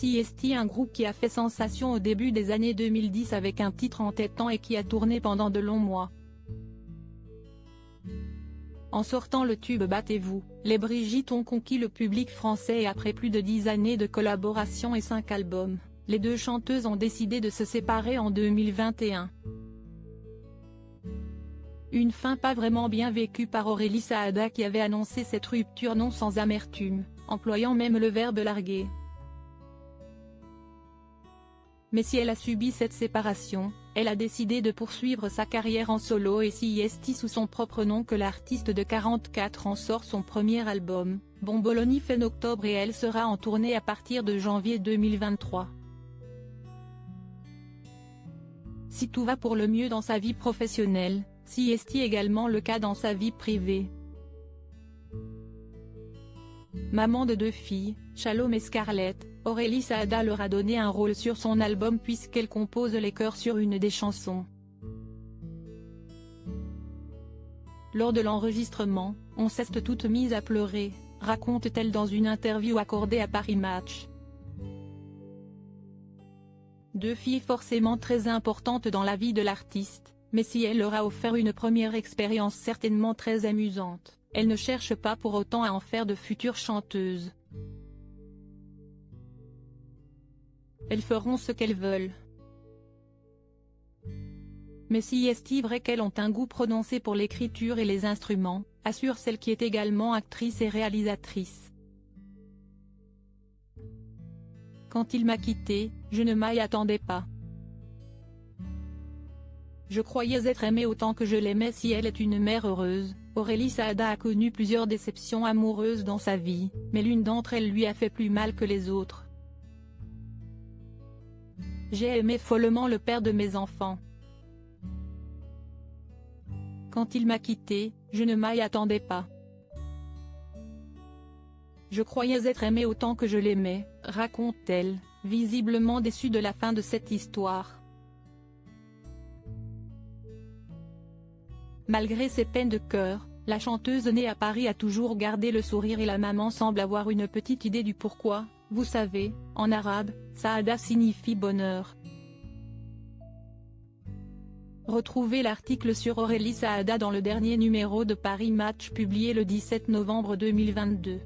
CST, un groupe qui a fait sensation au début des années 2010 avec un titre entêtant et qui a tourné pendant de longs mois. En sortant le tube Battez-vous, les Brigitte ont conquis le public français et après plus de 10 années de collaboration et 5 albums, les deux chanteuses ont décidé de se séparer en 2021. Une fin pas vraiment bien vécue par Aurélie Saada qui avait annoncé cette rupture non sans amertume, employant même le verbe larguer. Mais si elle a subi cette séparation, elle a décidé de poursuivre sa carrière en solo et CST sous son propre nom que l'artiste de 44 ans sort son premier album, Bomboloni fin octobre et elle sera en tournée à partir de janvier 2023. Si tout va pour le mieux dans sa vie professionnelle, CST également le cas dans sa vie privée. Maman de 2 filles, Shalom et Scarlett, Aurélie Saada leur a donné un rôle sur son album puisqu'elle compose les chœurs sur une des chansons. Lors de l'enregistrement, on s'est toutes mises à pleurer, raconte-t-elle dans une interview accordée à Paris Match. 2 filles forcément très importantes dans la vie de l'artiste, mais si elle leur a offert une première expérience certainement très amusante, elle ne cherche pas pour autant à en faire de futures chanteuses. Elles feront ce qu'elles veulent. Mais si est vrai qu'elles ont un goût prononcé pour l'écriture et les instruments, assure celle qui est également actrice et réalisatrice. Quand il m'a quittée, je ne m'y attendais pas. Je croyais être aimée autant que je l'aimais. Si elle est une mère heureuse, Aurélie Saada a connu plusieurs déceptions amoureuses dans sa vie, mais l'une d'entre elles lui a fait plus mal que les autres. J'ai aimé follement le père de mes enfants. Quand il m'a quittée, je ne m'y attendais pas. Je croyais être aimée autant que je l'aimais, raconte-t-elle, visiblement déçue de la fin de cette histoire. Malgré ses peines de cœur, la chanteuse née à Paris a toujours gardé le sourire et la maman semble avoir une petite idée du pourquoi. Vous savez, en arabe, Saada signifie bonheur. Retrouvez l'article sur Aurélie Saada dans le dernier numéro de Paris Match publié le 17 novembre 2022.